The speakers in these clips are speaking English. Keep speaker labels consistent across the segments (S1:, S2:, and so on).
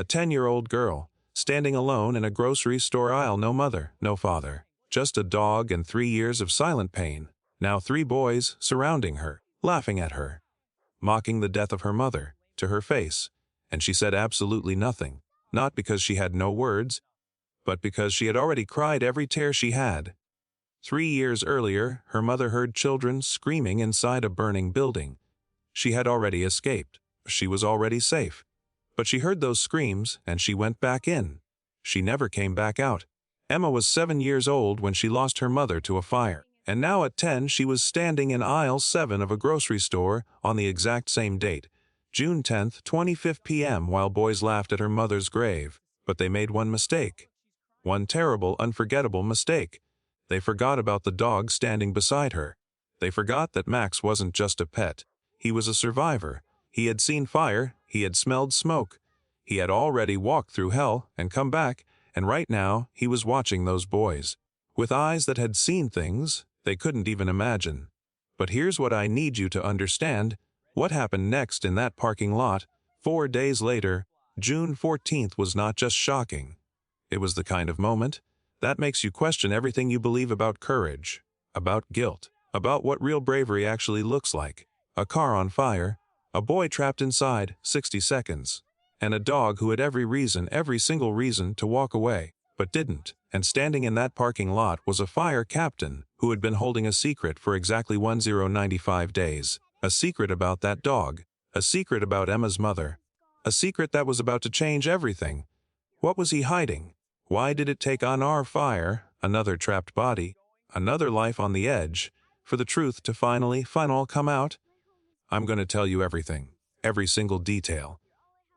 S1: A 10-year-old girl, standing alone in a grocery store aisle, no mother, no father. Just a dog and 3 years of silent pain. Now 3 boys surrounding her, laughing at her, mocking the death of her mother, to her face. And she said absolutely nothing, not because she had no words, but because she had already cried every tear she had. 3 years earlier, her mother heard children screaming inside a burning building. She had already escaped. She was already safe. But she heard those screams, and she went back in. She never came back out. Emma was 7 years old when she lost her mother to a fire, and now at 10 she was standing in aisle 7 of a grocery store on the exact same date, June 10th, 25 p.m., while boys laughed at her mother's grave. But they made one mistake. One terrible, unforgettable mistake. They forgot about the dog standing beside her. They forgot that Max wasn't just a pet. He was a survivor. He had seen fire, he had smelled smoke. He had already walked through hell and come back, and right now he was watching those boys, with eyes that had seen things they couldn't even imagine. But here's what I need you to understand. What happened next in that parking lot, 4 days later, June 14th, was not just shocking. It was the kind of moment that makes you question everything you believe about courage, about guilt, about what real bravery actually looks like. A car on fire, a boy trapped inside, 60 seconds, and a dog who had every single reason to walk away, but didn't. And standing in that parking lot was a fire captain who had been holding a secret for exactly 1095 days. A secret about that dog, a secret about Emma's mother, a secret that was about to change everything. What was he hiding? Why did it take on our fire, another trapped body, another life on the edge, for the truth to finally come out? I'm going to tell you everything, every single detail.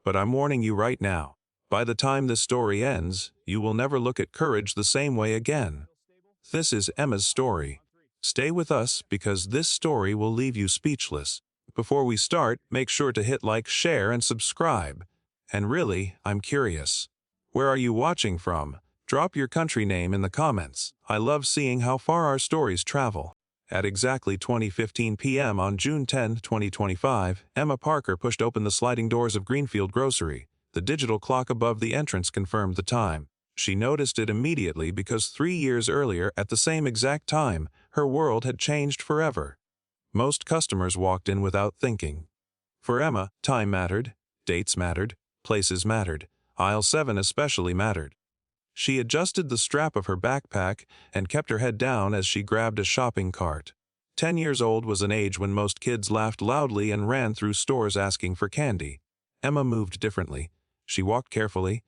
S1: But I'm warning you right now, by the time this story ends, you will never look at courage the same way again. This is Emma's story. Stay with us because this story will leave you speechless. Before we start, make sure to hit like, share, and subscribe. And really, I'm curious. Where are you watching from? Drop your country name in the comments. I love seeing how far our stories travel. At exactly 20:15 p.m. on June 10, 2025, Emma Parker pushed open the sliding doors of Greenfield Grocery. The digital clock above the entrance confirmed the time. She noticed it immediately because 3 years earlier, at the same exact time, her world had changed forever. Most customers walked in without thinking. For Emma, time mattered, dates mattered, places mattered. Aisle 7 especially mattered. She adjusted the strap of her backpack and kept her head down as she grabbed a shopping cart. 10 years old was an age when most kids laughed loudly and ran through stores asking for candy. Emma moved differently. She walked carefully.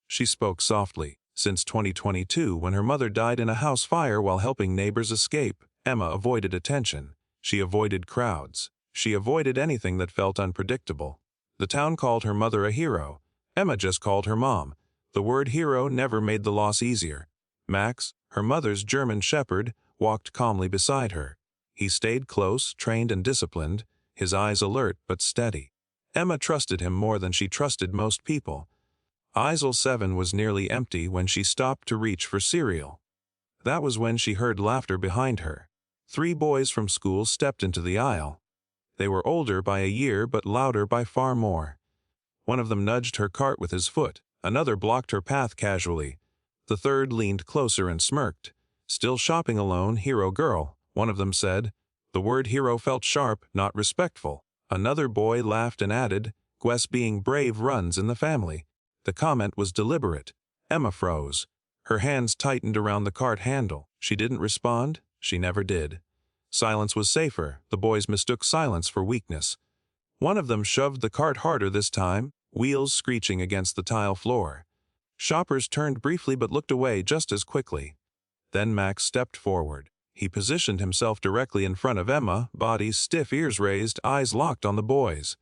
S1: She spoke softly. Since 2022, when her mother died in a house fire while helping neighbors escape, Emma avoided attention. She avoided crowds. She avoided anything that felt unpredictable. The town called her mother a hero. Emma just called her mom. The word hero never made the loss easier. Max, her mother's German shepherd, walked calmly beside her. He stayed close, trained and disciplined, his eyes alert but steady. Emma trusted him more than she trusted most people. Aisle 7 was nearly empty when she stopped to reach for cereal. That was when she heard laughter behind her. 3 boys from school stepped into the aisle. They were older by a year but louder by far more. One of them nudged her cart with his foot. Another blocked her path casually. The third leaned closer and smirked. Still shopping alone, hero girl, one of them said. The word hero felt sharp, not respectful. Another boy laughed and added, Guess being brave runs in the family. The comment was deliberate. Emma froze. Her hands tightened around the cart handle. She didn't respond. She never did. Silence was safer. The boys mistook silence for weakness. One of them shoved the cart harder this time, wheels screeching against the tile floor. Shoppers turned briefly but looked away just as quickly. Then Max stepped forward. He positioned himself directly in front of Emma, body stiff, ears raised, eyes locked on the boys.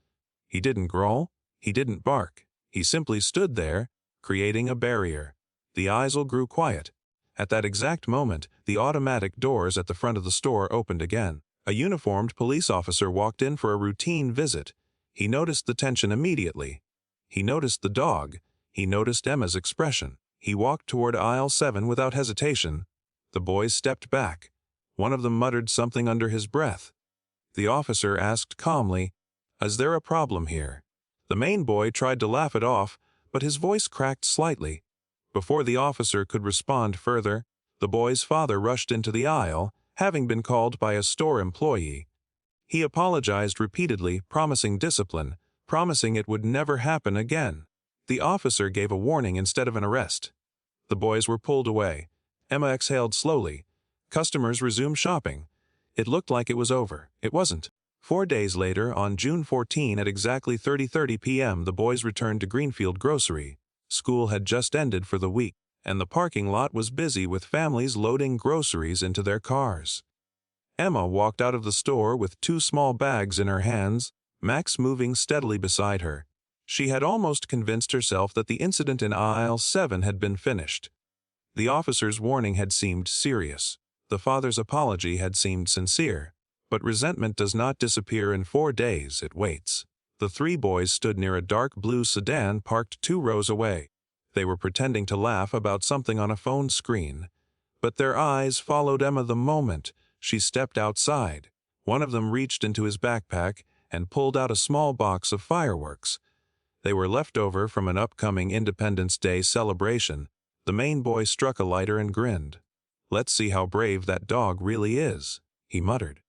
S1: He didn't growl. He didn't bark. He simply stood there, creating a barrier. The aisle grew quiet. At that exact moment, the automatic doors at the front of the store opened again. A uniformed police officer walked in for a routine visit. He noticed the tension immediately. He noticed the dog. He noticed Emma's expression. He walked toward aisle 7 without hesitation. The boys stepped back. One of them muttered something under his breath. The officer asked calmly, Is there a problem here? The main boy tried to laugh it off, but his voice cracked slightly. Before the officer could respond further, the boy's father rushed into the aisle, having been called by a store employee. He apologized repeatedly, promising discipline, promising it would never happen again. The officer gave a warning instead of an arrest. The boys were pulled away. Emma exhaled slowly. Customers resumed shopping. It looked like it was over. It wasn't. 4 days later, on June 14 at exactly 30:30 p.m., the boys returned to Greenfield Grocery. School had just ended for the week, and the parking lot was busy with families loading groceries into their cars. Emma walked out of the store with 2 small bags in her hands, Max moving steadily beside her. She had almost convinced herself that the incident in aisle 7 had been finished. The officer's warning had seemed serious. The father's apology had seemed sincere. But resentment does not disappear in 4 days, it waits. The 3 boys stood near a dark blue sedan parked 2 rows away. They were pretending to laugh about something on a phone screen. But their eyes followed Emma the moment she stepped outside. One of them reached into his backpack and pulled out a small box of fireworks. They were left over from an upcoming Independence Day celebration. The main boy struck a lighter and grinned. "Let's see how brave that dog really is," he muttered.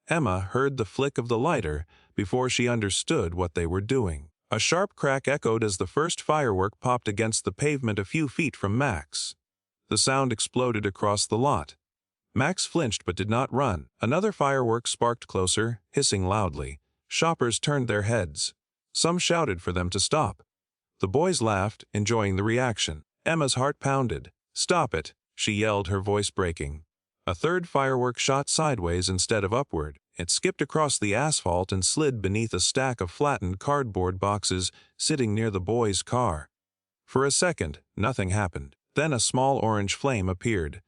S1: Emma heard the flick of the lighter before she understood what they were doing. A sharp crack echoed as the first firework popped against the pavement a few feet from Max. The sound exploded across the lot. Max flinched but did not run. Another firework sparked closer, hissing loudly. Shoppers turned their heads. Some shouted for them to stop. The boys laughed, enjoying the reaction. Emma's heart pounded. "Stop it," she yelled, her voice breaking. A third firework shot sideways instead of upward. It skipped across the asphalt and slid beneath a stack of flattened cardboard boxes sitting near the boys' car. For a second, nothing happened. Then a small orange flame appeared.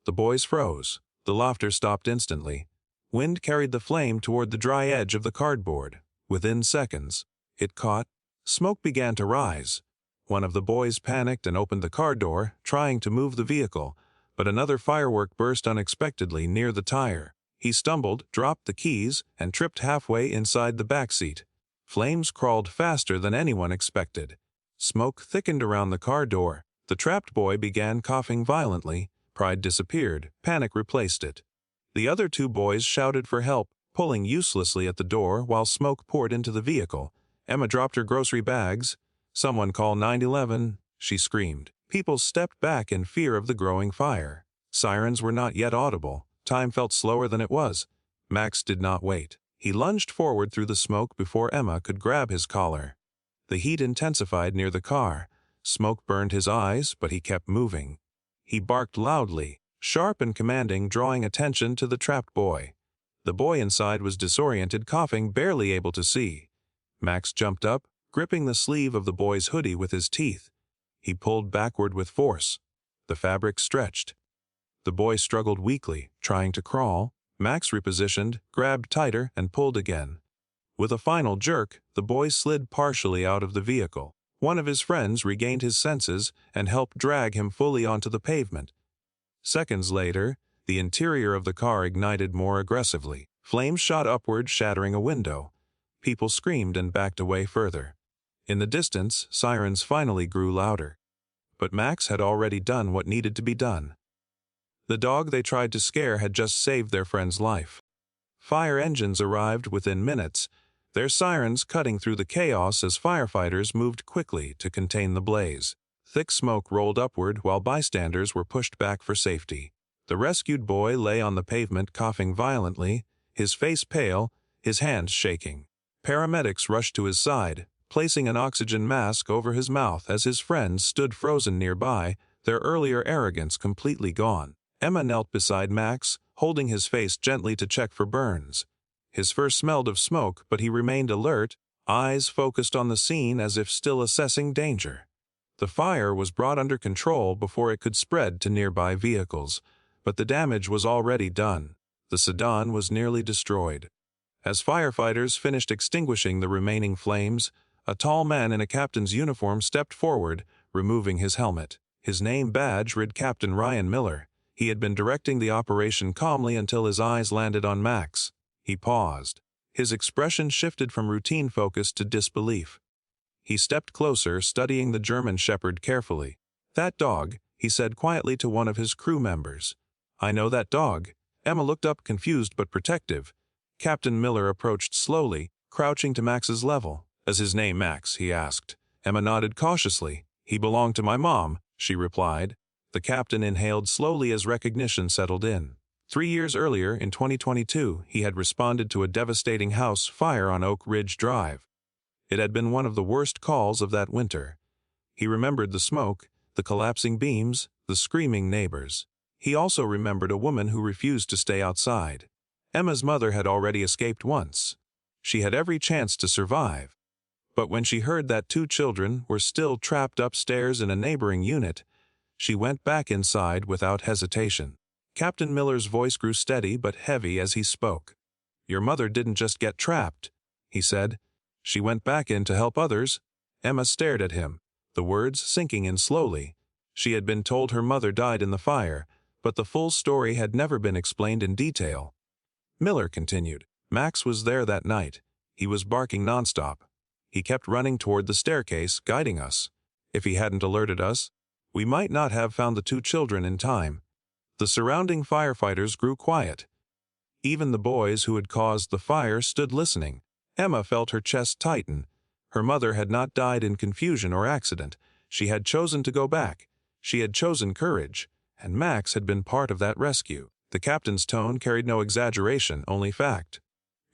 S1: The boys froze. The laughter stopped instantly. Wind carried the flame toward the dry edge of the cardboard. Within seconds, it caught. Smoke began to rise. One of the boys panicked and opened the car door, trying to move the vehicle, but another firework burst unexpectedly near the tire. He stumbled, dropped the keys, and tripped halfway inside the back seat. Flames crawled faster than anyone expected. Smoke thickened around the car door. The trapped boy began coughing violently. Pride disappeared. Panic replaced it. The other 2 boys shouted for help, pulling uselessly at the door while smoke poured into the vehicle. Emma dropped her grocery bags. "Someone call 911, she screamed. People stepped back in fear of the growing fire. Sirens were not yet audible. Time felt slower than it was. Max did not wait. He lunged forward through the smoke before Emma could grab his collar. The heat intensified near the car. Smoke burned his eyes, but he kept moving. He barked loudly, sharp and commanding, drawing attention to the trapped boy. The boy inside was disoriented, coughing, barely able to see. Max jumped up, gripping the sleeve of the boy's hoodie with his teeth. He pulled backward with force. The fabric stretched. The boy struggled weakly, trying to crawl. Max repositioned, grabbed tighter, and pulled again. With a final jerk, the boy slid partially out of the vehicle. One of his friends regained his senses and helped drag him fully onto the pavement. Seconds later, the interior of the car ignited more aggressively. Flames shot upward, shattering a window. People screamed and backed away further. In the distance, sirens finally grew louder. But Max had already done what needed to be done. The dog they tried to scare had just saved their friend's life. Fire engines arrived within minutes, their sirens cutting through the chaos as firefighters moved quickly to contain the blaze. Thick smoke rolled upward while bystanders were pushed back for safety. The rescued boy lay on the pavement coughing violently, his face pale, his hands shaking. Paramedics rushed to his side, placing an oxygen mask over his mouth as his friends stood frozen nearby, their earlier arrogance completely gone. Emma knelt beside Max, holding his face gently to check for burns. His first smelled of smoke, but he remained alert, eyes focused on the scene as if still assessing danger. The fire was brought under control before it could spread to nearby vehicles, but the damage was already done. The sedan was nearly destroyed. As firefighters finished extinguishing the remaining flames, a tall man in a captain's uniform stepped forward, removing his helmet. His name badge read Captain Ryan Miller. He had been directing the operation calmly until his eyes landed on Max. He paused. His expression shifted from routine focus to disbelief. He stepped closer, studying the German shepherd carefully. "That dog," he said quietly to one of his crew members. "I know that dog." Emma looked up, confused but protective. Captain Miller approached slowly, crouching to Max's level. "Is his name Max?" he asked. Emma nodded cautiously. "He belonged to my mom," she replied. The captain inhaled slowly as recognition settled in. 3 years earlier, in 2022, he had responded to a devastating house fire on Oak Ridge Drive. It had been one of the worst calls of that winter. He remembered the smoke, the collapsing beams, the screaming neighbors. He also remembered a woman who refused to stay outside. Emma's mother had already escaped once. She had every chance to survive. But when she heard that 2 children were still trapped upstairs in a neighboring unit, she went back inside without hesitation. Captain Miller's voice grew steady but heavy as he spoke. "Your mother didn't just get trapped," he said. "She went back in to help others." Emma stared at him, the words sinking in slowly. She had been told her mother died in the fire, but the full story had never been explained in detail. Miller continued. "Max was there that night. He was barking nonstop. He kept running toward the staircase, guiding us. If he hadn't alerted us, we might not have found the 2 children in time." The surrounding firefighters grew quiet. Even the boys who had caused the fire stood listening. Emma felt her chest tighten. Her mother had not died in confusion or accident. She had chosen to go back. She had chosen courage, and Max had been part of that rescue. The captain's tone carried no exaggeration, only fact.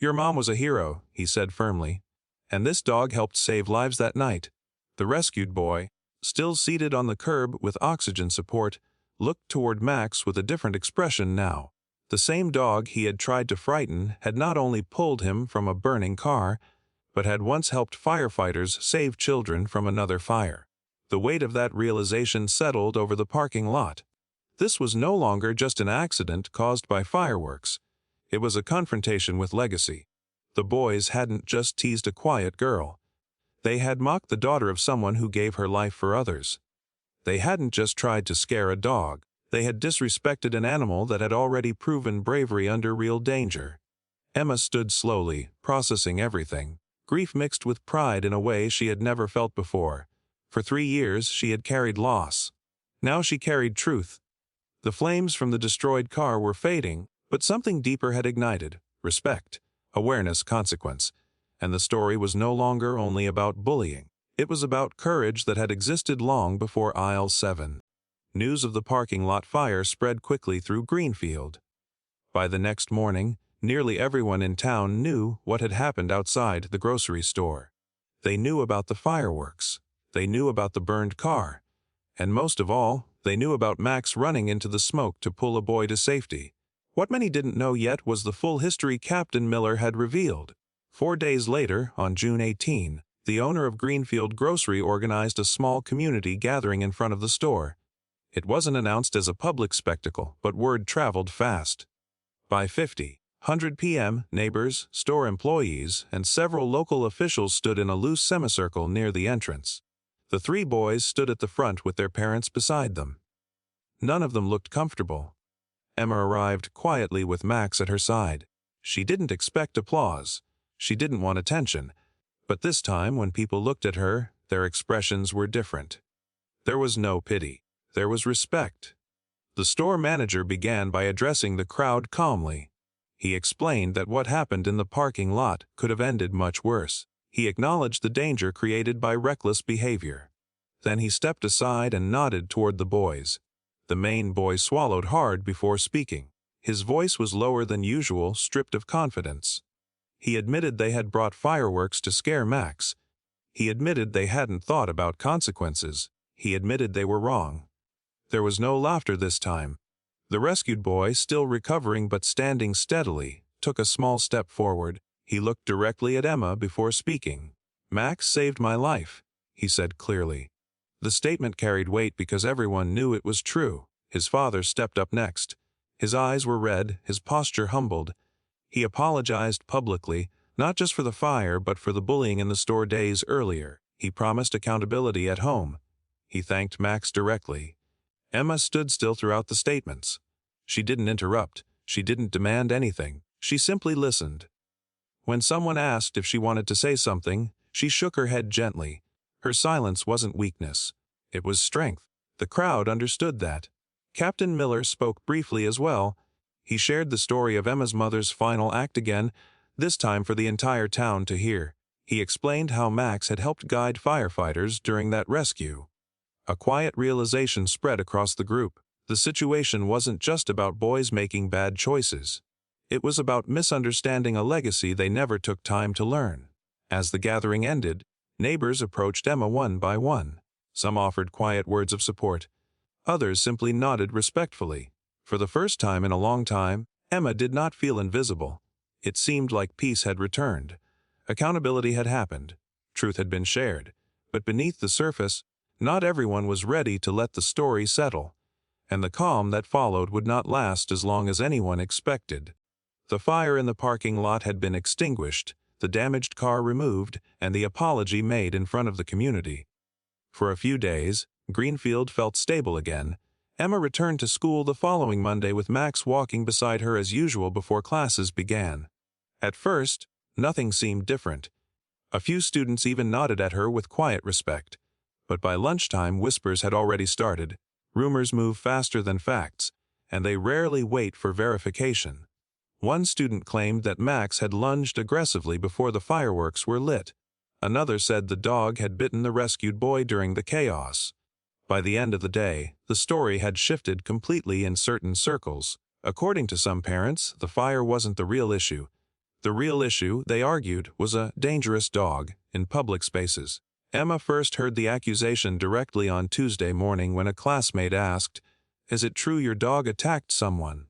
S1: "Your mom was a hero," he said firmly. "And this dog helped save lives that night." The rescued boy, still seated on the curb with oxygen support, looked toward Max with a different expression now. The same dog he had tried to frighten had not only pulled him from a burning car, but had once helped firefighters save children from another fire. The weight of that realization settled over the parking lot. This was no longer just an accident caused by fireworks. It was a confrontation with legacy. The boys hadn't just teased a quiet girl. They had mocked the daughter of someone who gave her life for others. They hadn't just tried to scare a dog. They had disrespected an animal that had already proven bravery under real danger. Emma stood slowly, processing everything. Grief mixed with pride in a way she had never felt before. For 3 years she had carried loss. Now she carried truth. The flames from the destroyed car were fading, but something deeper had ignited: respect, awareness, consequence. And the story was no longer only about bullying. It was about courage that had existed long before Aisle 7. News of the parking lot fire spread quickly through Greenfield. By the next morning, nearly everyone in town knew what had happened outside the grocery store. They knew about the fireworks. They knew about the burned car. And most of all, they knew about Max running into the smoke to pull a boy to safety. What many didn't know yet was the full history Captain Miller had revealed. 4 days later, on June 18, the owner of Greenfield Grocery organized a small community gathering in front of the store. It wasn't announced as a public spectacle, but word traveled fast. By 100 p.m., neighbors, store employees, and several local officials stood in a loose semicircle near the entrance. The 3 boys stood at the front with their parents beside them. None of them looked comfortable. Emma arrived quietly with Max at her side. She didn't expect applause. She didn't want attention. But this time, when people looked at her, their expressions were different. There was no pity. There was respect. The store manager began by addressing the crowd calmly. He explained that what happened in the parking lot could have ended much worse. He acknowledged the danger created by reckless behavior. Then he stepped aside and nodded toward the boys. The main boy swallowed hard before speaking. His voice was lower than usual, stripped of confidence. He admitted they had brought fireworks to scare Max. He admitted they hadn't thought about consequences. He admitted they were wrong. There was no laughter this time. The rescued boy, still recovering but standing steadily, took a small step forward. He looked directly at Emma before speaking. "Max saved my life," he said clearly. The statement carried weight because everyone knew it was true. His father stepped up next. His eyes were red, his posture humbled. He apologized publicly, not just for the fire but for the bullying in the store days earlier. He promised accountability at home. He thanked Max directly. Emma stood still throughout the statements. She didn't interrupt. She didn't demand anything. She simply listened. When someone asked if she wanted to say something, she shook her head gently. Her silence wasn't weakness. It was strength. The crowd understood that. Captain Miller spoke briefly as well. He shared the story of Emma's mother's final act again, this time for the entire town to hear. He explained how Max had helped guide firefighters during that rescue. A quiet realization spread across the group. The situation wasn't just about boys making bad choices. It was about misunderstanding a legacy they never took time to learn. As the gathering ended, neighbors approached Emma one by one. Some offered quiet words of support. Others simply nodded respectfully. For the first time in a long time, Emma did not feel invisible. It seemed like peace had returned. Accountability had happened. Truth had been shared. But beneath the surface, not everyone was ready to let the story settle. And the calm that followed would not last as long as anyone expected. The fire in the parking lot had been extinguished, the damaged car removed, and the apology made in front of the community. For a few days, Greenfield felt stable again. Emma returned to school the following Monday with Max walking beside her as usual before classes began. At first, nothing seemed different. A few students even nodded at her with quiet respect. But by lunchtime, whispers had already started. Rumors move faster than facts, and they rarely wait for verification. One student claimed that Max had lunged aggressively before the fireworks were lit. Another said the dog had bitten the rescued boy during the chaos. By the end of the day, the story had shifted completely in certain circles. According to some parents, the fire wasn't the real issue. The real issue, they argued, was a dangerous dog in public spaces. Emma first heard the accusation directly on Tuesday morning when a classmate asked, "Is it true your dog attacked someone?"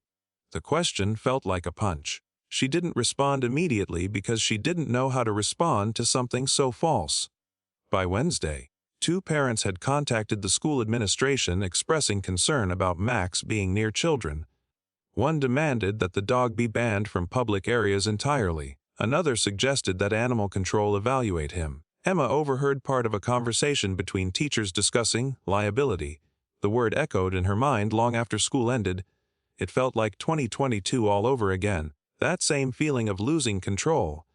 S1: The question felt like a punch. She didn't respond immediately because she didn't know how to respond to something so false. By Wednesday, 2 parents had contacted the school administration expressing concern about Max being near children. One demanded that the dog be banned from public areas entirely. Another suggested that animal control evaluate him. Emma overheard part of a conversation between teachers discussing liability. The word echoed in her mind long after school ended. It felt like 2022 all over again. That same feeling of losing control.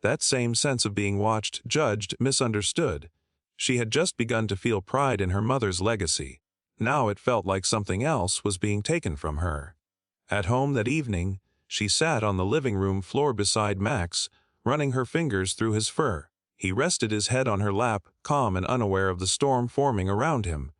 S1: That same sense of being watched, judged, misunderstood. She had just begun to feel pride in her mother's legacy. Now it felt like something else was being taken from her. At home that evening, she sat on the living room floor beside Max, running her fingers through his fur. He rested his head on her lap, calm and unaware of the storm forming around him.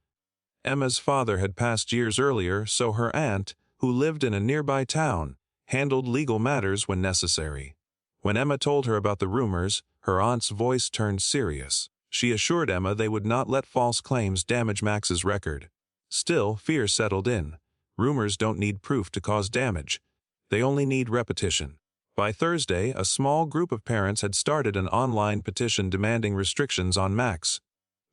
S1: Emma's father had passed years earlier, so her aunt, who lived in a nearby town, handled legal matters when necessary. When Emma told her about the rumors, her aunt's voice turned serious. She assured Emma they would not let false claims damage Max's record. Still, fear settled in. Rumors don't need proof to cause damage. They only need repetition. By Thursday, a small group of parents had started an online petition demanding restrictions on Max.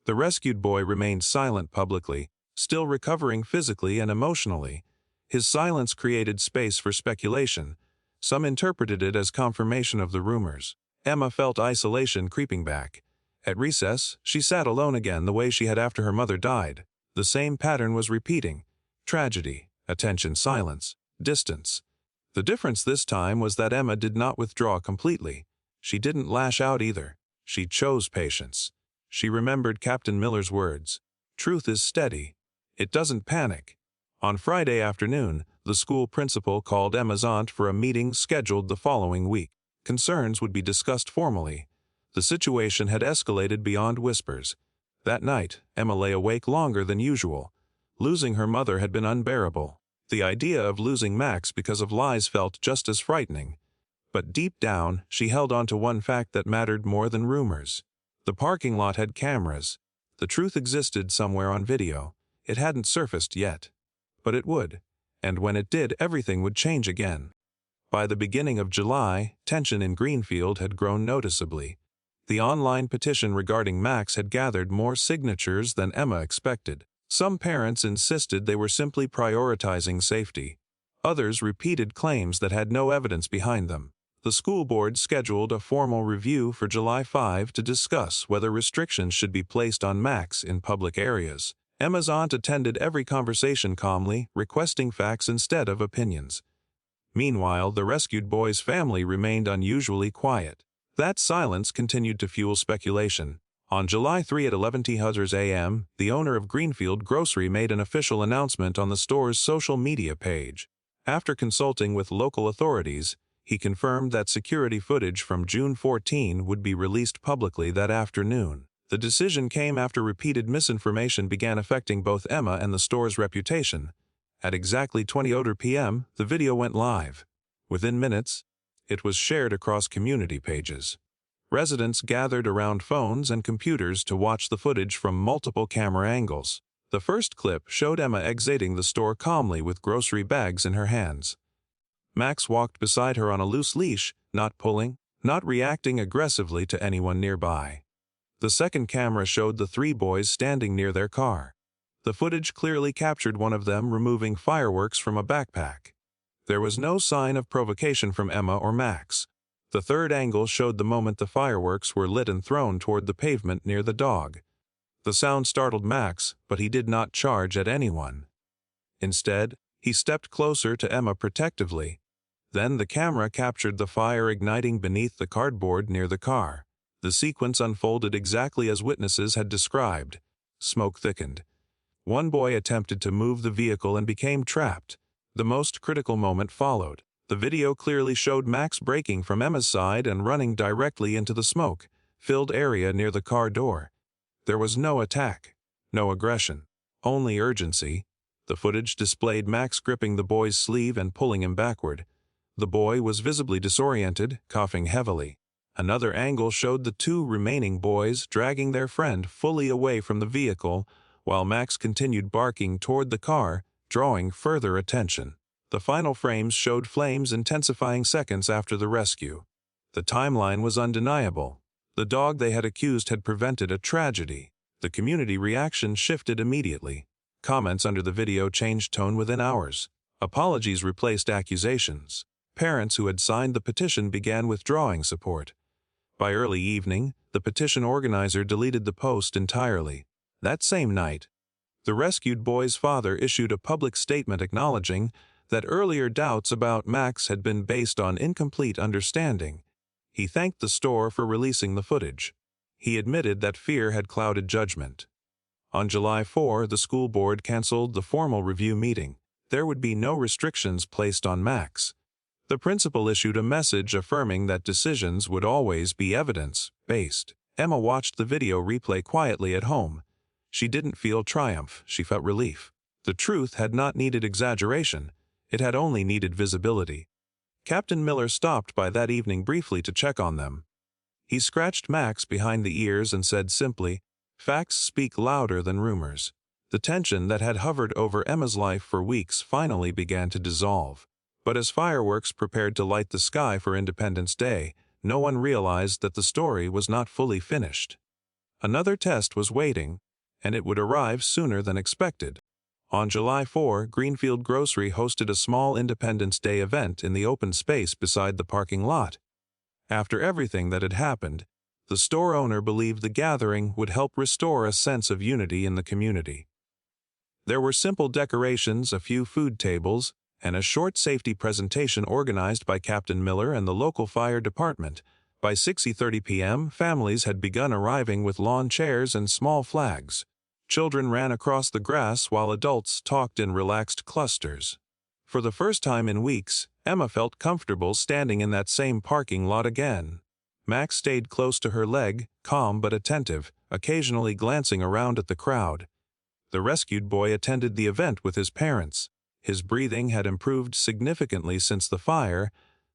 S1: The rescued boy remained silent publicly, still recovering physically and emotionally. His silence created space for speculation. Some interpreted it as confirmation of the rumors. Emma felt isolation creeping back. At recess, she sat alone again the way she had after her mother died. The same pattern was repeating. Tragedy, attention, silence, distance. The difference this time was that Emma did not withdraw completely. She didn't lash out either. She chose patience. She remembered Captain Miller's words. Truth is steady. It doesn't panic. On Friday afternoon, the school principal called Emma's aunt for a meeting scheduled the following week. Concerns would be discussed formally. The situation had escalated beyond whispers. That night, Emma lay awake longer than usual. Losing her mother had been unbearable. The idea of losing Max because of lies felt just as frightening. But deep down, she held on to one fact that mattered more than rumors. The parking lot had cameras. The truth existed somewhere on video. It hadn't surfaced yet. But it would. And when it did, everything would change again. By the beginning of July, tension in Greenfield had grown noticeably. The online petition regarding Max had gathered more signatures than Emma expected. Some parents insisted they were simply prioritizing safety. Others repeated claims that had no evidence behind them. The school board scheduled a formal review for July 5 to discuss whether restrictions should be placed on Max in public areas. Emma's aunt attended every conversation calmly, requesting facts instead of opinions. Meanwhile, the rescued boy's family remained unusually quiet. That silence continued to fuel speculation. On July 3 at 11:00 a.m., the owner of Greenfield Grocery made an official announcement on the store's social media page. After consulting with local authorities, he confirmed that security footage from June 14 would be released publicly that afternoon. The decision came after repeated misinformation began affecting both Emma and the store's reputation. At exactly 20:00 p.m., the video went live. Within minutes, it was shared across community pages. Residents gathered around phones and computers to watch the footage from multiple camera angles. The first clip showed Emma exiting the store calmly with grocery bags in her hands. Max walked beside her on a loose leash, not pulling, not reacting aggressively to anyone nearby. The second camera showed the three boys standing near their car. The footage clearly captured one of them removing fireworks from a backpack. There was no sign of provocation from Emma or Max. The third angle showed the moment the fireworks were lit and thrown toward the pavement near the dog. The sound startled Max, but he did not charge at anyone. Instead, he stepped closer to Emma protectively. Then the camera captured the fire igniting beneath the cardboard near the car. The sequence unfolded exactly as witnesses had described. Smoke thickened. One boy attempted to move the vehicle and became trapped. The most critical moment followed. The video clearly showed Max breaking from Emma's side and running directly into the smoke-filled area near the car door. There was no attack, no aggression, only urgency. The footage displayed Max gripping the boy's sleeve and pulling him backward. The boy was visibly disoriented, coughing heavily. Another angle showed the two remaining boys dragging their friend fully away from the vehicle, while Max continued barking toward the car, drawing further attention. The final frames showed flames intensifying seconds after the rescue. The timeline was undeniable. The dog they had accused had prevented a tragedy. The community reaction shifted immediately. Comments under the video changed tone within hours. Apologies replaced accusations. Parents who had signed the petition began withdrawing support. By early evening, the petition organizer deleted the post entirely. That same night, the rescued boy's father issued a public statement acknowledging that earlier doubts about Max had been based on incomplete understanding. He thanked the store for releasing the footage. He admitted that fear had clouded judgment. On July 4, the school board canceled the formal review meeting. There would be no restrictions placed on Max. The principal issued a message affirming that decisions would always be evidence-based. Emma watched the video replay quietly at home. She didn't feel triumph, she felt relief. The truth had not needed exaggeration, it had only needed visibility. Captain Miller stopped by that evening briefly to check on them. He scratched Max behind the ears and said simply, "Facts speak louder than rumors." The tension that had hovered over Emma's life for weeks finally began to dissolve. But as fireworks prepared to light the sky for Independence Day, no one realized that the story was not fully finished. Another test was waiting, and it would arrive sooner than expected. On July 4, Greenfield Grocery hosted a small Independence Day event in the open space beside the parking lot. After everything that had happened, the store owner believed the gathering would help restore a sense of unity in the community. There were simple decorations, a few food tables, and a short safety presentation organized by Captain Miller and the local fire department. By 6:30 p.m., families had begun arriving with lawn chairs and small flags. Children ran across the grass while adults talked in relaxed clusters. For the first time in weeks, Emma felt comfortable standing in that same parking lot again. Max stayed close to her leg, calm but attentive, occasionally glancing around at the crowd. The rescued boy attended the event with his parents. His breathing had improved significantly since the fire,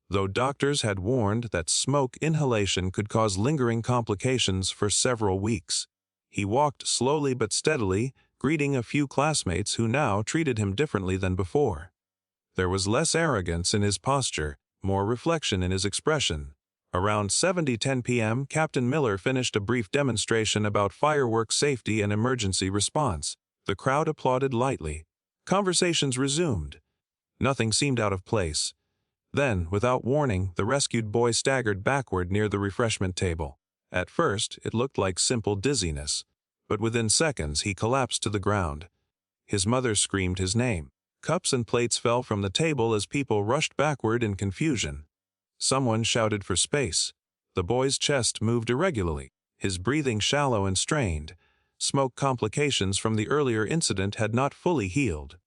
S1: though doctors had warned that smoke inhalation could cause lingering complications for several weeks. He walked slowly but steadily, greeting a few classmates who now treated him differently than before. There was less arrogance in his posture, more reflection in his expression. Around 7:10 p.m., Captain Miller finished a brief demonstration about fireworks safety and emergency response. The crowd applauded lightly. Conversations resumed. Nothing seemed out of place. Then, without warning, the rescued boy staggered backward near the refreshment table. At first, it looked like simple dizziness, but within seconds he collapsed to the ground. His mother screamed his name. Cups and plates fell from the table as people rushed backward in confusion. Someone shouted for space. The boy's chest moved irregularly. his breathing shallow and strained. Smoke complications from the earlier incident had not fully healed.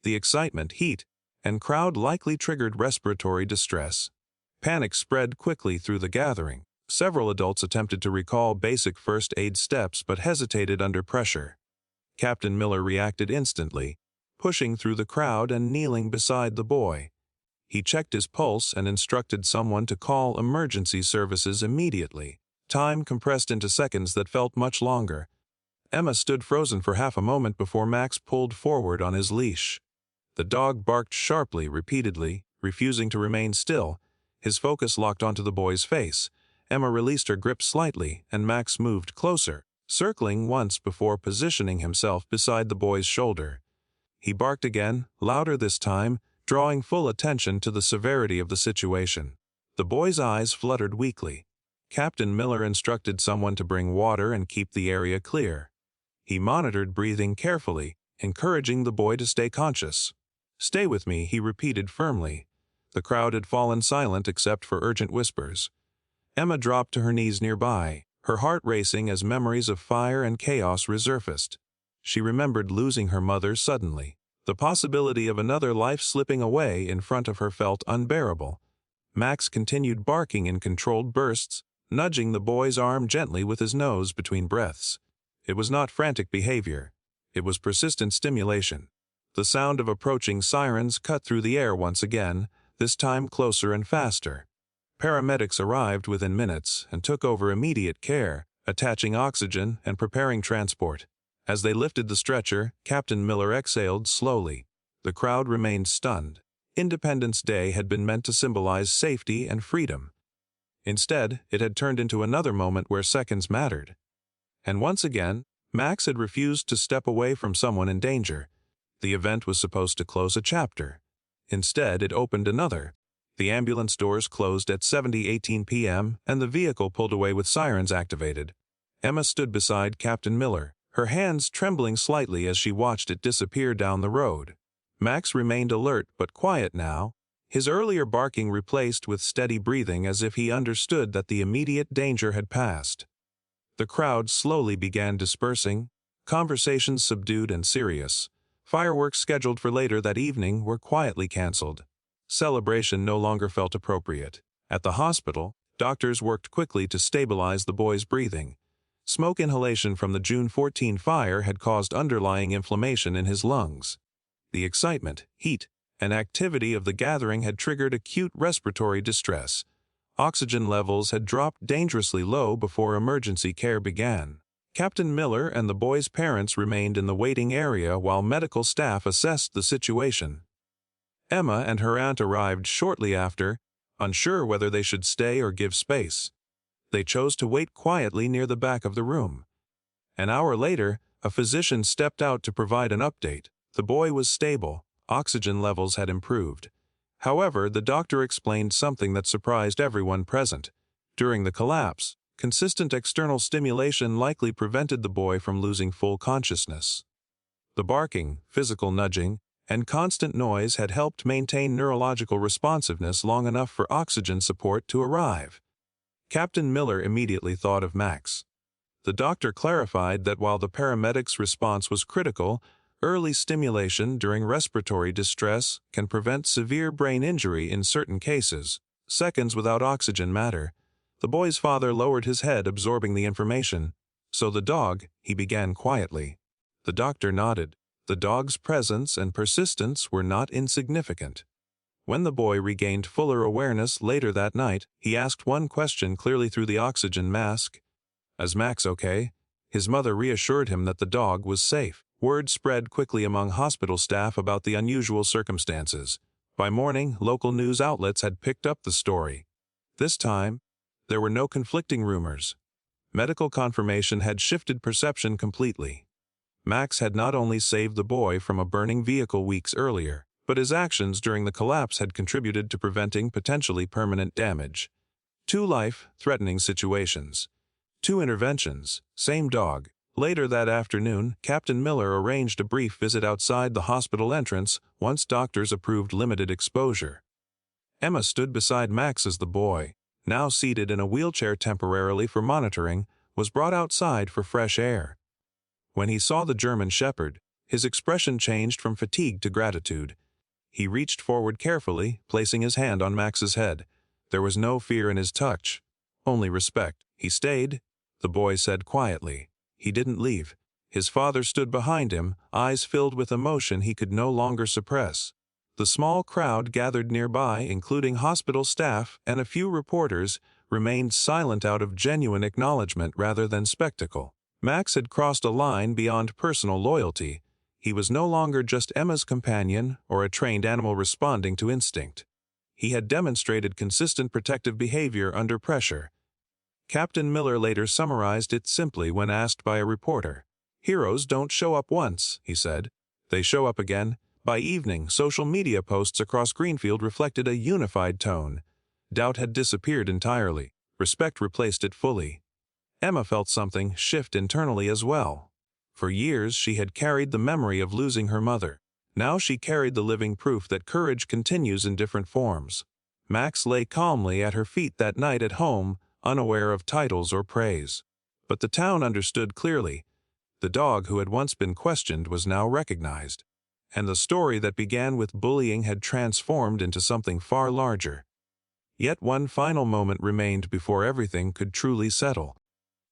S1: The excitement, heat, and crowd likely triggered respiratory distress. Panic spread quickly through the gathering. Several adults attempted to recall basic first aid steps but hesitated under pressure. Captain Miller reacted instantly, pushing through the crowd and kneeling beside the boy. He checked his pulse and instructed someone to call emergency services immediately. Time compressed into seconds that felt much longer. Emma stood frozen for half a moment before Max pulled forward on his leash. The dog barked sharply, repeatedly, refusing to remain still. His focus locked onto the boy's face. Emma released her grip slightly, and Max moved closer, circling once before positioning himself beside the boy's shoulder. He barked again, louder this time, drawing full attention to the severity of the situation. The boy's eyes fluttered weakly. Captain Miller instructed someone to bring water and keep the area clear. He monitored breathing carefully, encouraging the boy to stay conscious. "Stay with me," he repeated firmly. The crowd had fallen silent except for urgent whispers. Emma dropped to her knees nearby, her heart racing as memories of fire and chaos resurfaced. She remembered losing her mother suddenly. The possibility of another life slipping away in front of her felt unbearable. Max continued barking in controlled bursts, nudging the boy's arm gently with his nose between breaths. It was not frantic behavior. It was persistent stimulation. The sound of approaching sirens cut through the air once again, this time closer and faster. Paramedics arrived within minutes and took over immediate care, attaching oxygen and preparing transport. As they lifted the stretcher, Captain Miller exhaled slowly. The crowd remained stunned. Independence Day had been meant to symbolize safety and freedom. Instead, it had turned into another moment where seconds mattered. And once again, Max had refused to step away from someone in danger. The event was supposed to close a chapter. Instead, it opened another. The ambulance doors closed at 7:18 p.m., and the vehicle pulled away with sirens activated. Emma stood beside Captain Miller, her hands trembling slightly as she watched it disappear down the road. Max remained alert but quiet now, his earlier barking replaced with steady breathing as if he understood that the immediate danger had passed. The crowd slowly began dispersing, conversations subdued and serious. Fireworks scheduled for later that evening were quietly canceled. Celebration no longer felt appropriate. At the hospital, doctors worked quickly to stabilize the boy's breathing. Smoke inhalation from the June 14 fire had caused underlying inflammation in his lungs. The excitement, heat, and activity of the gathering had triggered acute respiratory distress. Oxygen levels had dropped dangerously low before emergency care began. Captain Miller and the boy's parents remained in the waiting area while medical staff assessed the situation. Emma and her aunt arrived shortly after, unsure whether they should stay or give space. They chose to wait quietly near the back of the room. An hour later, a physician stepped out to provide an update. The boy was stable, oxygen levels had improved. However, the doctor explained something that surprised everyone present. During the collapse, consistent external stimulation likely prevented the boy from losing full consciousness. The barking, physical nudging, and constant noise had helped maintain neurological responsiveness long enough for oxygen support to arrive. Captain Miller immediately thought of Max. The doctor clarified that while the paramedics' response was critical, early stimulation during respiratory distress can prevent severe brain injury in certain cases. Seconds without oxygen matter. The boy's father lowered his head, absorbing the information. "So the dog," he began quietly. The doctor nodded. The dog's presence and persistence were not insignificant. When the boy regained fuller awareness later that night, he asked one question clearly through the oxygen mask. "Is Max okay?" His mother reassured him that the dog was safe. Word spread quickly among hospital staff about the unusual circumstances. By morning, local news outlets had picked up the story. This time, there were no conflicting rumors. Medical confirmation had shifted perception completely. Max had not only saved the boy from a burning vehicle weeks earlier, but his actions during the collapse had contributed to preventing potentially permanent damage. 2 life-threatening situations. 2 interventions, same dog. Later that afternoon, Captain Miller arranged a brief visit outside the hospital entrance once doctors approved limited exposure. Emma stood beside Max as the boy, now seated in a wheelchair temporarily for monitoring, was brought outside for fresh air. When he saw the German shepherd, his expression changed from fatigue to gratitude. He reached forward carefully, placing his hand on Max's head. There was no fear in his touch, only respect. "He stayed," the boy said quietly. "He didn't leave." His father stood behind him, eyes filled with emotion he could no longer suppress. The small crowd gathered nearby, including hospital staff and a few reporters, remained silent out of genuine acknowledgement rather than spectacle. Max had crossed a line beyond personal loyalty. He was no longer just Emma's companion or a trained animal responding to instinct. He had demonstrated consistent protective behavior under pressure. Captain Miller later summarized it simply when asked by a reporter. "Heroes don't show up once," he said. "They show up again." By evening, social media posts across Greenfield reflected a unified tone. Doubt had disappeared entirely. Respect replaced it fully. Emma felt something shift internally as well. For years she had carried the memory of losing her mother. Now she carried the living proof that courage continues in different forms. Max lay calmly at her feet that night at home, unaware of titles or praise. But the town understood clearly. The dog who had once been questioned was now recognized. And the story that began with bullying had transformed into something far larger. Yet one final moment remained before everything could truly settle.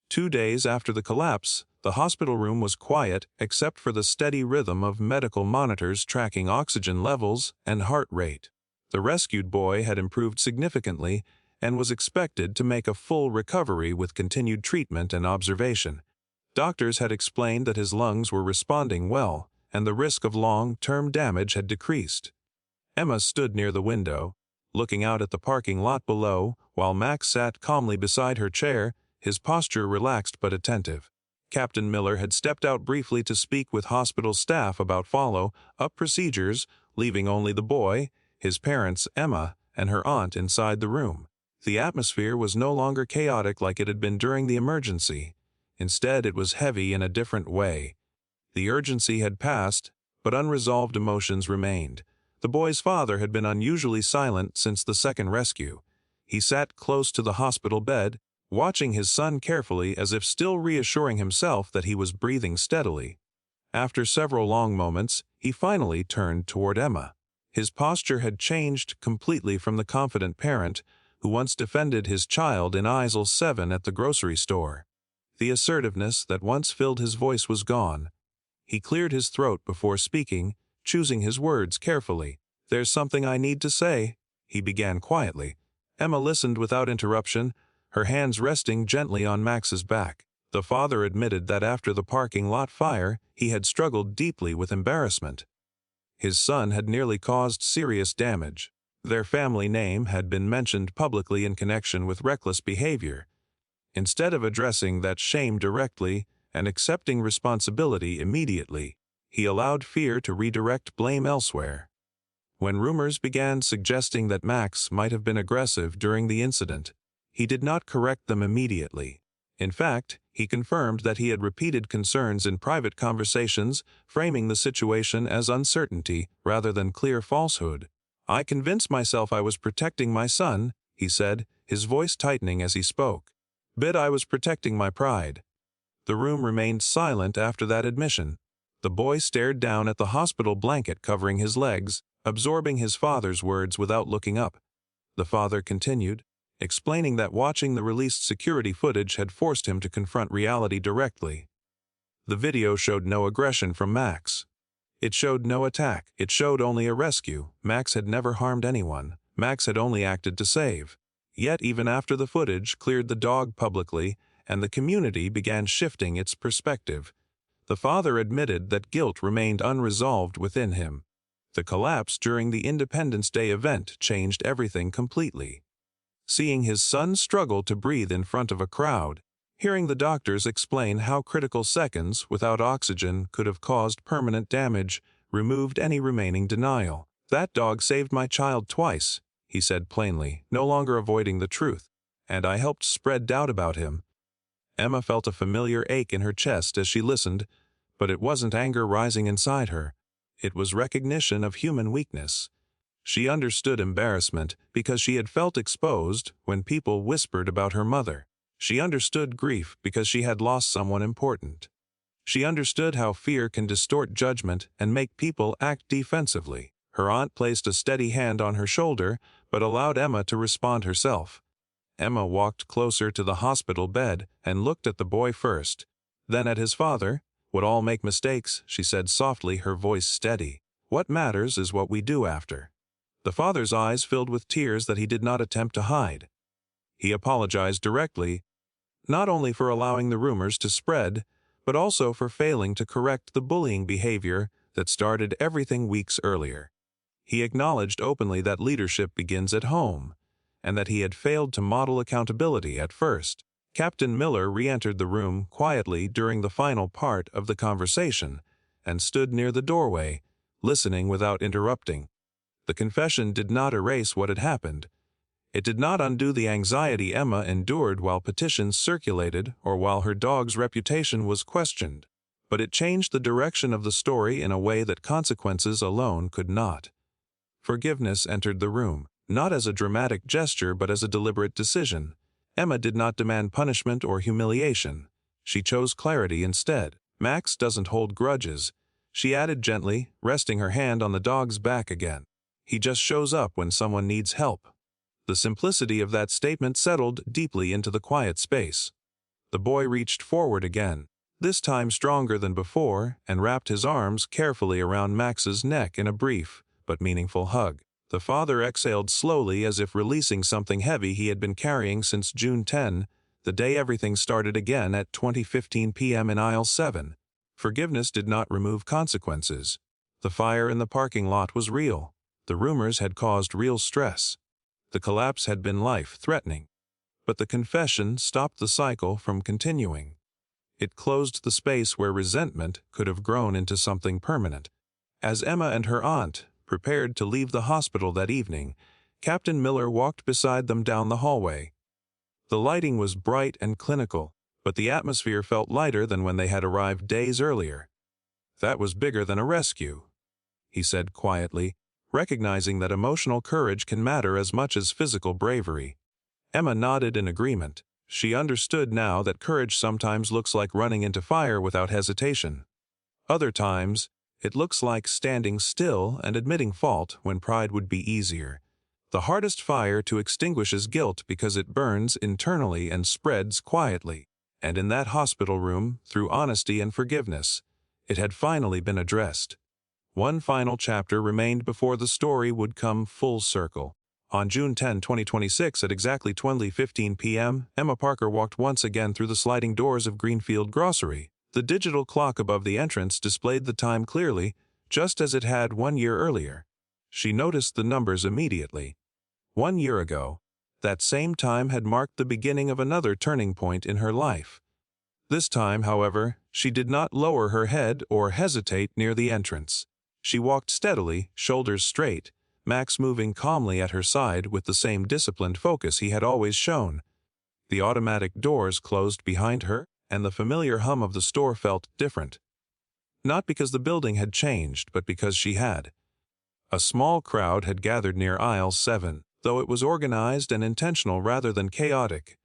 S1: 2 days after the collapse, the hospital room was quiet except for the steady rhythm of medical monitors tracking oxygen levels and heart rate. The rescued boy had improved significantly and was expected to make a full recovery with continued treatment and observation. Doctors had explained that his lungs were responding well, and the risk of long-term damage had decreased. Emma stood near the window, looking out at the parking lot below, while Max sat calmly beside her chair, his posture relaxed but attentive. Captain Miller had stepped out briefly to speak with hospital staff about follow-up procedures, leaving only the boy, his parents, Emma, and her aunt inside the room. The atmosphere was no longer chaotic like it had been during the emergency. Instead, it was heavy in a different way. The urgency had passed, but unresolved emotions remained. The boy's father had been unusually silent since the second rescue. He sat close to the hospital bed, watching his son carefully as if still reassuring himself that he was breathing steadily. After several long moments, he finally turned toward Emma. His posture had changed completely from the confident parent who once defended his child in aisle 7 at the grocery store. The assertiveness that once filled his voice was gone. He cleared his throat before speaking, choosing his words carefully. "There's something I need to say," he began quietly. Emma listened without interruption, her hands resting gently on Max's back. The father admitted that after the parking lot fire, he had struggled deeply with embarrassment. His son had nearly caused serious damage. Their family name had been mentioned publicly in connection with reckless behavior. Instead of addressing that shame directly and accepting responsibility immediately, he allowed fear to redirect blame elsewhere. When rumors began suggesting that Max might have been aggressive during the incident, he did not correct them immediately. In fact, he confirmed that he had repeated concerns in private conversations, framing the situation as uncertainty rather than clear falsehood. "I convinced myself I was protecting my son," he said, his voice tightening as he spoke. "But I was protecting my pride." The room remained silent after that admission. The boy stared down at the hospital blanket covering his legs, absorbing his father's words without looking up. The father continued, explaining that watching the released security footage had forced him to confront reality directly. The video showed no aggression from Max. It showed no attack. It showed only a rescue. Max had never harmed anyone. Max had only acted to save. Yet even after the footage cleared the dog publicly and the community began shifting its perspective, the father admitted that guilt remained unresolved within him. The collapse during the Independence Day event changed everything completely. Seeing his son struggle to breathe in front of a crowd, hearing the doctors explain how critical seconds without oxygen could have caused permanent damage, removed any remaining denial. "That dog saved my child twice," he said plainly, no longer avoiding the truth, "and I helped spread doubt about him." Emma felt a familiar ache in her chest as she listened, but it wasn't anger rising inside her. It was recognition of human weakness. She understood embarrassment because she had felt exposed when people whispered about her mother. She understood grief because she had lost someone important. She understood how fear can distort judgment and make people act defensively. Her aunt placed a steady hand on her shoulder, but allowed Emma to respond herself. Emma walked closer to the hospital bed and looked at the boy first, then at his father. "We'd all make mistakes," she said softly, her voice steady. "What matters is what we do after." The father's eyes filled with tears that he did not attempt to hide. He apologized directly, not only for allowing the rumors to spread, but also for failing to correct the bullying behavior that started everything weeks earlier. He acknowledged openly that leadership begins at home, and that he had failed to model accountability at first. Captain Miller re-entered the room quietly during the final part of the conversation and stood near the doorway, listening without interrupting. The confession did not erase what had happened. It did not undo the anxiety Emma endured while petitions circulated or while her dog's reputation was questioned, but it changed the direction of the story in a way that consequences alone could not. Forgiveness entered the room, not as a dramatic gesture but as a deliberate decision. Emma did not demand punishment or humiliation. She chose clarity instead. "Max doesn't hold grudges," she added gently, resting her hand on the dog's back again. "He just shows up when someone needs help." The simplicity of that statement settled deeply into the quiet space. The boy reached forward again, this time stronger than before, and wrapped his arms carefully around Max's neck in a brief but meaningful hug. The father exhaled slowly as if releasing something heavy he had been carrying since June 10, the day everything started again at 20:15 p.m. in aisle 7. Forgiveness did not remove consequences. The fire in the parking lot was real. The rumors had caused real stress. The collapse had been life-threatening. But the confession stopped the cycle from continuing. It closed the space where resentment could have grown into something permanent. As Emma and her aunt prepared to leave the hospital that evening, Captain Miller walked beside them down the hallway. The lighting was bright and clinical, but the atmosphere felt lighter than when they had arrived days earlier. "That was bigger than a rescue," he said quietly, recognizing that emotional courage can matter as much as physical bravery. Emma nodded in agreement. She understood now that courage sometimes looks like running into fire without hesitation. Other times, it looks like standing still and admitting fault when pride would be easier. The hardest fire to extinguish is guilt because it burns internally and spreads quietly. And in that hospital room, through honesty and forgiveness, it had finally been addressed. One final chapter remained before the story would come full circle. On June 10, 2026, at exactly 20:15 p.m., Emma Parker walked once again through the sliding doors of Greenfield Grocery. The digital clock above the entrance displayed the time clearly, just as it had 1 year earlier. She noticed the numbers immediately. 1 year ago, that same time had marked the beginning of another turning point in her life. This time, however, she did not lower her head or hesitate near the entrance. She walked steadily, shoulders straight, Max moving calmly at her side with the same disciplined focus he had always shown. The automatic doors closed behind her, and the familiar hum of the store felt different. Not because the building had changed, but because she had. A small crowd had gathered near aisle 7, though it was organized and intentional rather than chaotic.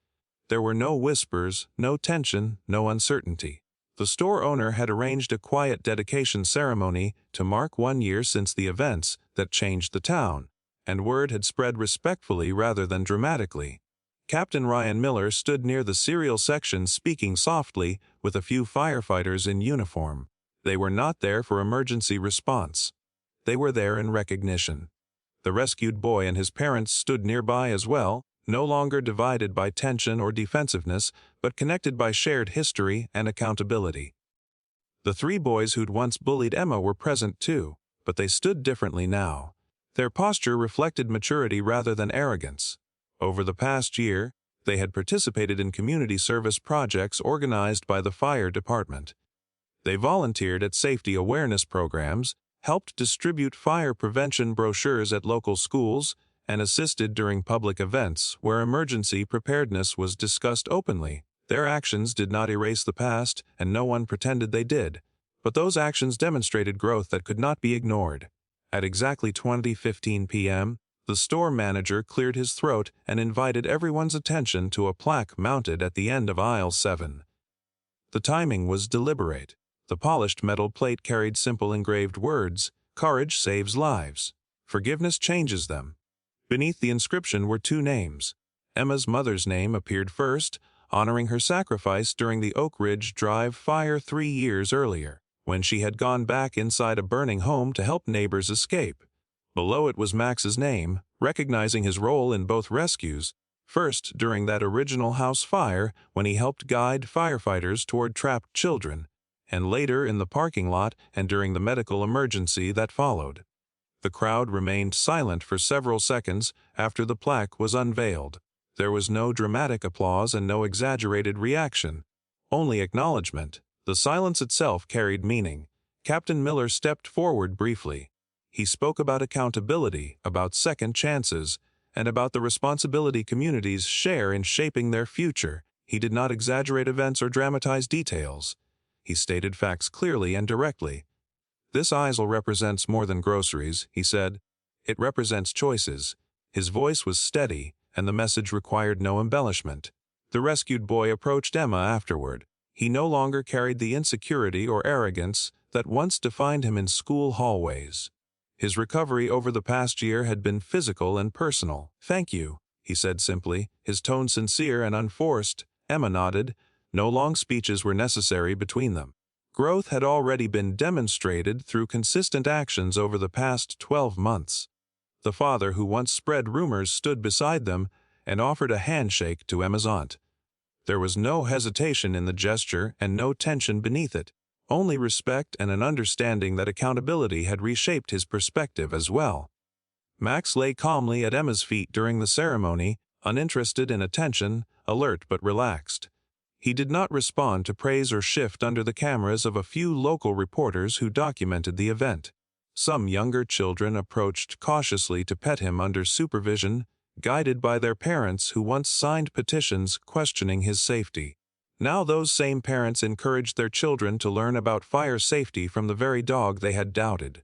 S1: There were no whispers, no tension, no uncertainty. The store owner had arranged a quiet dedication ceremony to mark 1 year since the events that changed the town, and word had spread respectfully rather than dramatically. Captain Ryan Miller stood near the cereal section speaking softly with a few firefighters in uniform. They were not there for emergency response. They were there in recognition. The rescued boy and his parents stood nearby as well, no longer divided by tension or defensiveness, but connected by shared history and accountability. The 3 boys who'd once bullied Emma were present too, but they stood differently now. Their posture reflected maturity rather than arrogance. Over the past year, they had participated in community service projects organized by the fire department. They volunteered at safety awareness programs, helped distribute fire prevention brochures at local schools, and assisted during public events where emergency preparedness was discussed openly. Their actions did not erase the past, and no one pretended they did, but those actions demonstrated growth that could not be ignored. At exactly 20:15 p.m., The store manager cleared his throat and invited everyone's attention to a plaque mounted at the end of aisle 7. The timing was deliberate. The polished metal plate carried simple engraved words, "Courage saves lives. Forgiveness changes them." Beneath the inscription were 2 names. Emma's mother's name appeared first, honoring her sacrifice during the Oak Ridge Drive fire 3 years earlier, when she had gone back inside a burning home to help neighbors escape. Below it was Max's name, recognizing his role in both rescues, first during that original house fire when he helped guide firefighters toward trapped children, and later in the parking lot and during the medical emergency that followed. The crowd remained silent for several seconds after the plaque was unveiled. There was no dramatic applause and no exaggerated reaction, only acknowledgement. The silence itself carried meaning. Captain Miller stepped forward briefly. He spoke about accountability, about second chances, and about the responsibility communities share in shaping their future. He did not exaggerate events or dramatize details. He stated facts clearly and directly. "This aisle represents more than groceries," he said. "It represents choices." His voice was steady, and the message required no embellishment. The rescued boy approached Emma afterward. He no longer carried the insecurity or arrogance that once defined him in school hallways. His recovery over the past year had been physical and personal. "Thank you," he said simply, his tone sincere and unforced. Emma nodded. No long speeches were necessary between them. Growth had already been demonstrated through consistent actions over the past 12 months. The father who once spread rumors stood beside them and offered a handshake to Emma's aunt. There was no hesitation in the gesture and no tension beneath it, only respect and an understanding that accountability had reshaped his perspective as well. Max lay calmly at Emma's feet during the ceremony, uninterested in attention, alert but relaxed. He did not respond to praise or shift under the cameras of a few local reporters who documented the event. Some younger children approached cautiously to pet him under supervision, guided by their parents who once signed petitions questioning his safety. Now those same parents encouraged their children to learn about fire safety from the very dog they had doubted.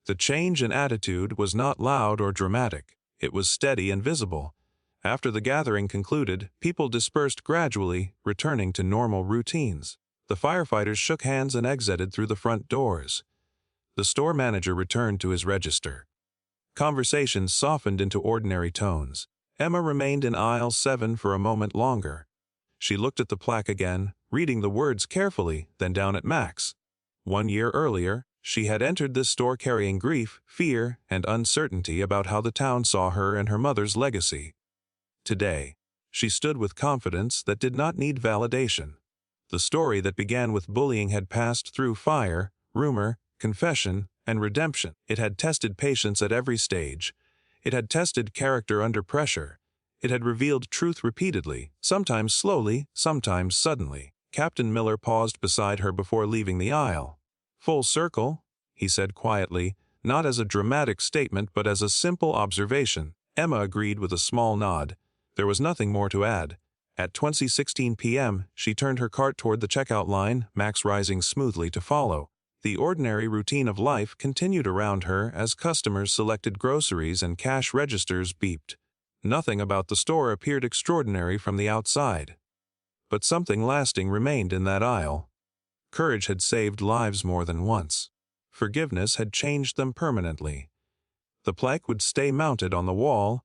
S1: The change in attitude was not loud or dramatic. It was steady and visible. After the gathering concluded, people dispersed gradually, returning to normal routines. The firefighters shook hands and exited through the front doors. The store manager returned to his register. Conversations softened into ordinary tones. Emma remained in aisle 7 for a moment longer. She looked at the plaque again, reading the words carefully, then down at Max. 1 year earlier, she had entered this store carrying grief, fear, and uncertainty about how the town saw her and her mother's legacy. Today, she stood with confidence that did not need validation. The story that began with bullying had passed through fire, rumor, confession, and redemption. It had tested patience at every stage. It had tested character under pressure. It had revealed truth repeatedly, sometimes slowly, sometimes suddenly. Captain Miller paused beside her before leaving the aisle. "Full circle," he said quietly, not as a dramatic statement but as a simple observation. Emma agreed with a small nod. There was nothing more to add. At 20:16 p.m., she turned her cart toward the checkout line, Max rising smoothly to follow. The ordinary routine of life continued around her as customers selected groceries and cash registers beeped. Nothing about the store appeared extraordinary from the outside. But something lasting remained in that aisle. Courage had saved lives more than once. Forgiveness had changed them permanently. The plaque would stay mounted on the wall,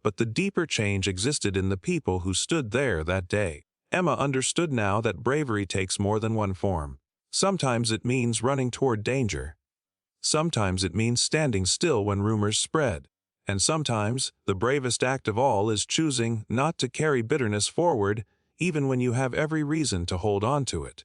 S1: but the deeper change existed in the people who stood there that day. Emma understood now that bravery takes more than one form. Sometimes it means running toward danger. Sometimes it means standing still when rumors spread. And sometimes, the bravest act of all is choosing not to carry bitterness forward, even when you have every reason to hold on to it.